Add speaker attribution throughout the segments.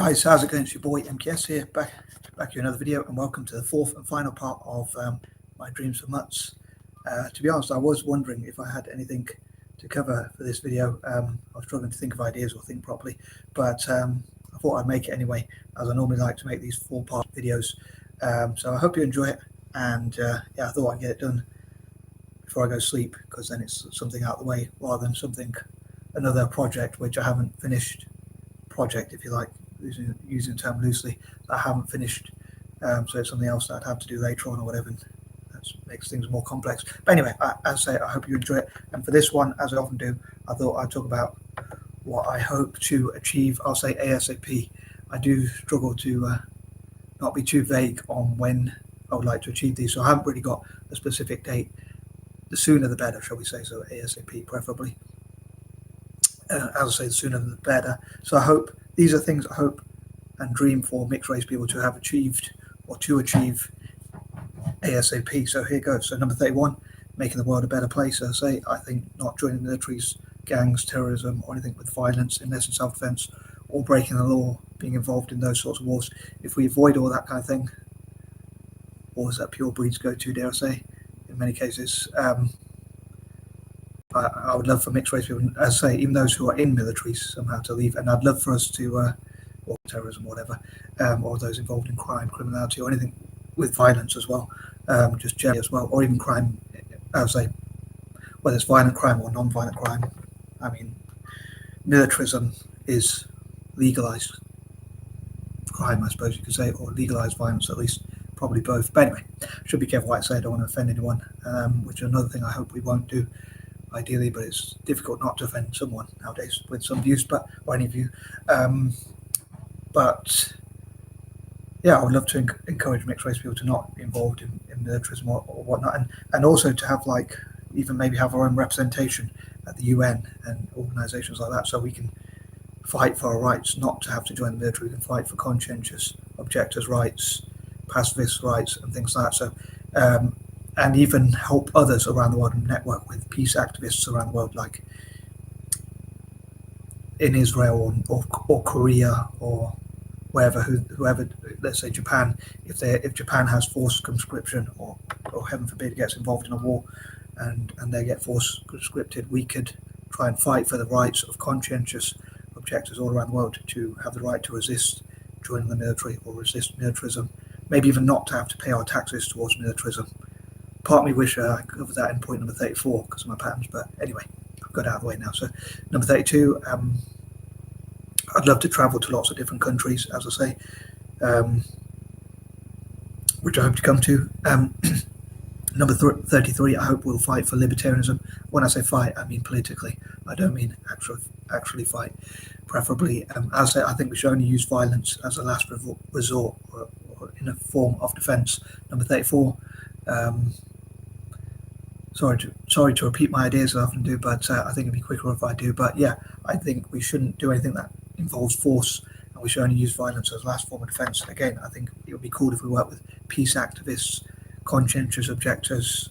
Speaker 1: Guys, how's it going? It's your boy MKS here, back to another video, and welcome to the fourth and final part of my dreams for Mutts. To be honest, I was wondering if I had anything to cover for this video. I was struggling to think of ideas or think properly, but I thought I'd make it anyway, as I normally like to make these 4-part videos. So I hope you enjoy it, and yeah, I thought I'd get it done before I go to sleep, because then it's something out of the way rather than another project which I haven't finished. Project, if you like, using the term loosely, that I haven't finished, so it's something else that I'd have to do later on or whatever, and that makes things more complex. But anyway, as I say, I hope you enjoy it, and for this one, as I often do, I thought I'd talk about what I hope to achieve. I'll say ASAP. I do struggle to not be too vague on when I would like to achieve these, so I haven't really got a specific date. The sooner the better, shall we say, so ASAP preferably. As I say, the sooner the better. So I hope these are things I hope and dream for mixed race people to have achieved, or to achieve ASAP. So here goes. So number 31, making the world a better place. As I say, I think not joining militaries, gangs, terrorism, or anything with violence unless in self-defense, or breaking the law, being involved in those sorts of wars. If we avoid all that kind of thing, wars that pure breeds go to, dare I say, in many cases, I would love for mixed race people, as I say, even those who are in militaries somehow, to leave, and I'd love for us to, or terrorism, or whatever, or those involved in crime, criminality, or anything with violence as well, just generally as well, or even crime, as I say, whether it's violent crime or non-violent crime. I mean, militarism is legalized crime, I suppose you could say, or legalized violence, at least, probably both. But anyway, should be careful what I say, I don't want to offend anyone, which is another thing I hope we won't do, ideally, but it's difficult not to offend someone nowadays with some views, or any view. But yeah, I would love to encourage mixed race people to not be involved in militarism or whatnot, and also to have, like, even maybe have our own representation at the UN and organizations like that, so we can fight for our rights, not to have to join the military. We can fight for conscientious objectors' rights, pacifist rights, and things like that. So and even help others around the world and network with peace activists around the world, like in Israel or Korea or wherever, whoever, let's say Japan, if Japan has forced conscription, or heaven forbid gets involved in a war and they get forced conscripted, we could try and fight for the rights of conscientious objectors all around the world to have the right to resist joining the military or resist militarism, maybe even not to have to pay our taxes towards militarism. Part of me wish I covered that in point number 34 because of my patterns, but anyway, I've got it out of the way now. So number 32, I'd love to travel to lots of different countries, as I say, which I hope to come to. Number 33, I hope we'll fight for libertarianism. When I say fight, I mean politically. I don't mean actually fight. Preferably, as I say, I think we should only use violence as a last resort, or in a form of defense. Number 34, sorry to repeat my ideas as I often do, but I think it'd be quicker if I do. But yeah, I think we shouldn't do anything that involves force, and we should only use violence as last form of defense. Again, I think it would be cool if we work with peace activists, conscientious objectors,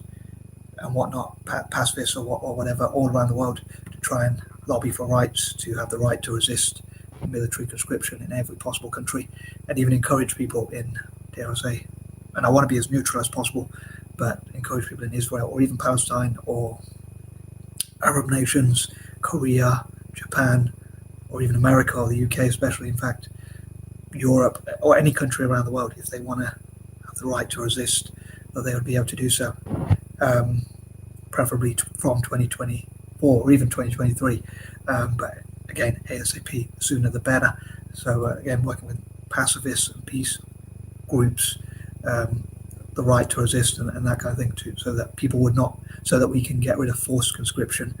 Speaker 1: and whatnot, pacifists or whatever, all around the world, to try and lobby for rights, to have the right to resist military conscription in every possible country, and even encourage people in, dare I say, and I want to be as neutral as possible, but encourage people in Israel or even Palestine or Arab nations, Korea, Japan, or even America or the UK especially, in fact, Europe, or any country around the world, if they want to have the right to resist, that they would be able to do so, preferably from 2024 or even 2023, but again, ASAP, the sooner the better. So again, working with pacifists and peace groups, the right to resist and that kind of thing too, so that people would not, so that we can get rid of forced conscription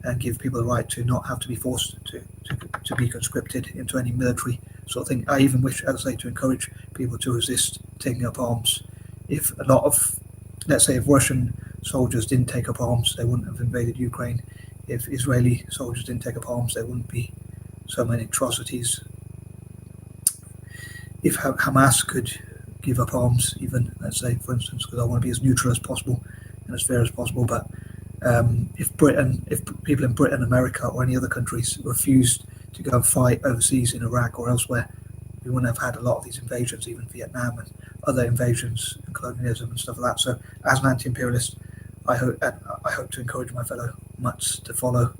Speaker 1: and give people the right to not have to be forced to be conscripted into any military sort of thing. I even wish, as I say, to encourage people to resist taking up arms. If a lot of, let's say, if Russian soldiers didn't take up arms, they wouldn't have invaded Ukraine. If Israeli soldiers didn't take up arms, there wouldn't be so many atrocities. If Hamas could give up arms, even, let's say, for instance, because I want to be as neutral as possible and as fair as possible, but if people in Britain, America, or any other countries refused to go and fight overseas in Iraq or elsewhere, we wouldn't have had a lot of these invasions, even Vietnam and other invasions and colonialism and stuff like that. So as an anti-imperialist, I hope to encourage my fellow mutts to follow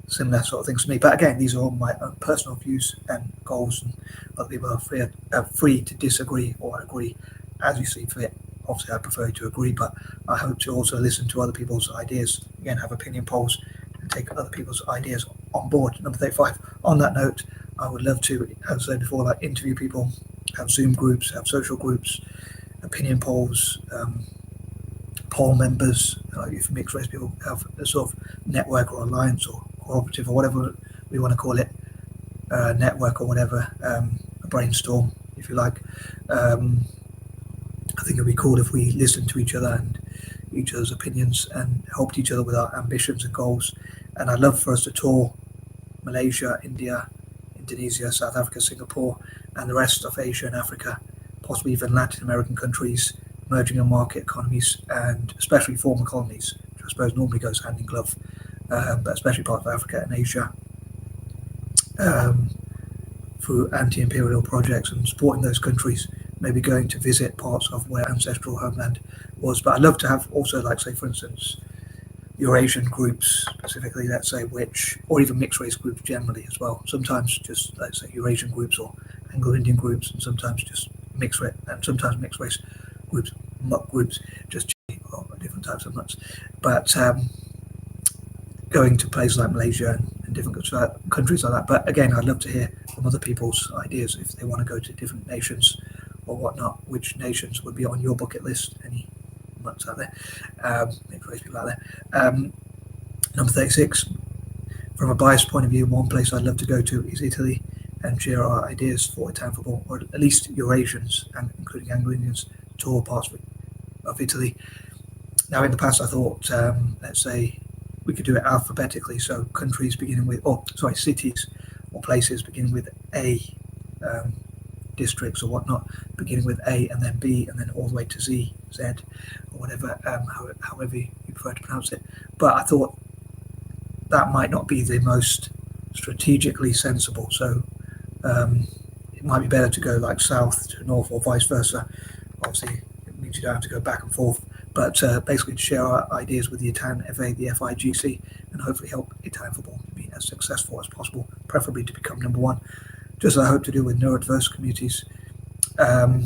Speaker 1: similar sort of things to me. But again, these are all my own personal views and goals, and other people are free to disagree or agree as you see fit. Obviously, I prefer to agree, but I hope to also listen to other people's ideas. Again, have opinion polls and take other people's ideas on board. Number 35. On that note, I would love to, as I said before, like interview people, have Zoom groups, have social groups, opinion polls, poll members. If mixed race people have a sort of network or alliance or cooperative or whatever we want to call it, network or whatever, a brainstorm, if you like. I think it'd be cool if we listened to each other and each other's opinions and helped each other with our ambitions and goals. And I'd love for us to tour Malaysia, India, Indonesia, South Africa, Singapore, and the rest of Asia and Africa, possibly even Latin American countries, emerging and market economies, and especially former colonies, which I suppose normally goes hand in glove, but especially parts of Africa and Asia, through anti-imperial projects and supporting those countries, maybe going to visit parts of where ancestral homeland was. But I'd love to have also, like, say, for instance, Eurasian groups specifically, let's say, or even mixed race groups generally as well. Sometimes just, let's say, Eurasian groups or Anglo-Indian groups, and sometimes just mixed race groups, mutt groups, just different types of mutts. But going to places like Malaysia and different countries like that. But again, I'd love to hear from other people's ideas if they want to go to different nations or whatnot. Which nations would be on your bucket list? Any mutts out there? Mixed race people out there. Number 36. From a biased point of view, one place I'd love to go to is Italy and share our ideas for Italian football, or at least Eurasians, and including Anglo-Indians, tour parts of Italy. Now, in the past, I thought, let's say, we could do it alphabetically, so countries beginning with, cities or places beginning with A, districts or whatnot, beginning with A and then B and then all the way to Z, or whatever, however you prefer to pronounce it. But I thought that might not be the most strategically sensible, so it might be better to go like south to north or vice versa. Obviously, it means you don't have to go back and forth, but basically to share our ideas with the Italian FA, the FIGC, and hopefully help Italian football to be as successful as possible, preferably to become number one, just as I hope to do with neurodiverse communities. But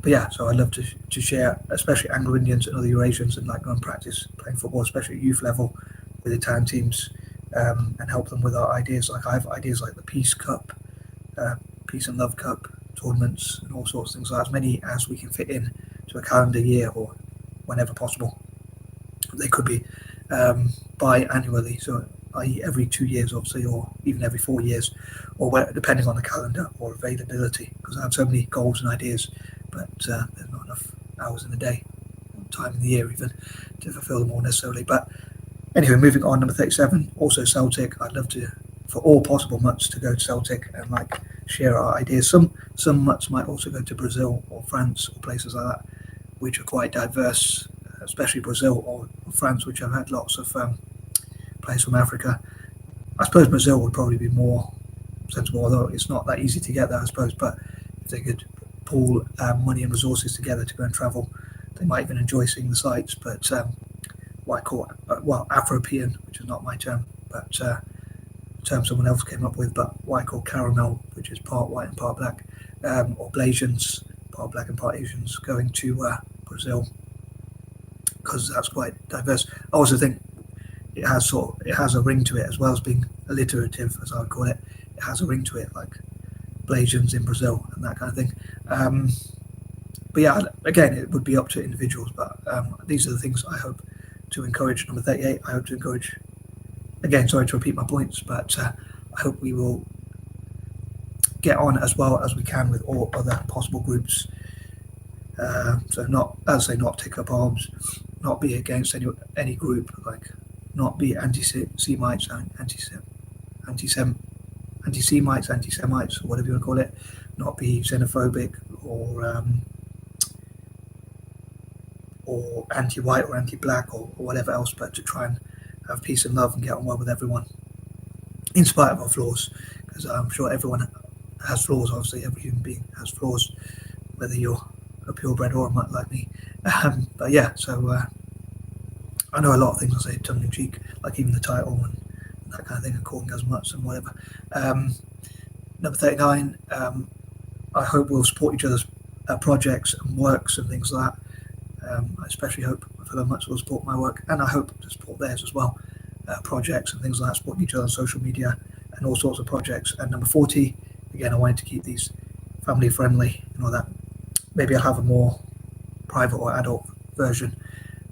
Speaker 1: yeah, so I'd love to share, especially Anglo-Indians and other Eurasians, and like go and practice playing football, especially at youth level, with Italian teams, and help them with our ideas. Like I have ideas like the Peace Cup, Peace and Love Cup tournaments, and all sorts of things like that, as many as we can fit in to a calendar year or whenever possible. They could be biannually, so i.e. every 2 years, obviously, or even every 4 years, or depending on the calendar or availability, because I have so many goals and ideas, but there's not enough hours in the day, time in the year even, to fulfill them all necessarily. But anyway, moving on, number 37, also Celtic. I'd love to, for all possible mutts, to go to Celtic and like share our ideas. Some mutts might also go to Brazil or France or places like that, which are quite diverse, especially Brazil or France, which have had lots of players from Africa. I suppose Brazil would probably be more sensible, although it's not that easy to get there, I suppose. But if they could pool money and resources together to go and travel, they might even enjoy seeing the sights. But what I call, Afropean, which is not my term, but a term someone else came up with, but what I call caramel, which is part white and part black, or Blasians, part black and part Asians, going to Brazil, because that's quite diverse. I also think it has a ring to it, as well as being alliterative, as I would call it. It has a ring to it, like Blasians in Brazil and that kind of thing. But yeah, again, it would be up to individuals, but these are the things I hope to encourage. Number 38, I hope to encourage, again, sorry to repeat my points, but I hope we will get on as well as we can with all other possible groups. So not, as I say, not take up arms, not be against any group, like not be anti-Semites and anti-Semites, anti-Semites, or whatever you want to call it, not be xenophobic or anti-white or anti-black or whatever else, but to try and have peace and love and get on well with everyone, in spite of our flaws, because I'm sure everyone has flaws. Obviously, every human being has flaws, whether you're a purebred or a mutt like me. But yeah, so I know a lot of things I say tongue in cheek, like even the title and that kind of thing, and calling us mutts and whatever. Number 39. I hope we'll support each other's projects and works and things like that. I especially hope my fellow mutts will support my work, and I hope to support theirs as well. Projects and things like that, supporting each other on social media and all sorts of projects. And number 40, again, I wanted to keep these family friendly and all that. Maybe I'll have a more private or adult version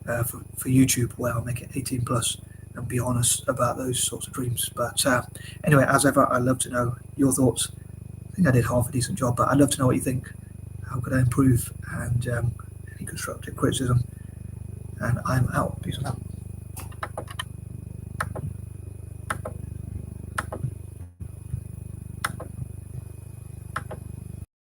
Speaker 1: for YouTube where I'll make it 18 plus and be honest about those sorts of dreams. But anyway, as ever, I'd love to know your thoughts. I think I did half a decent job, but I'd love to know what you think. How could I improve? And any constructive criticism. And I'm out. Peace out.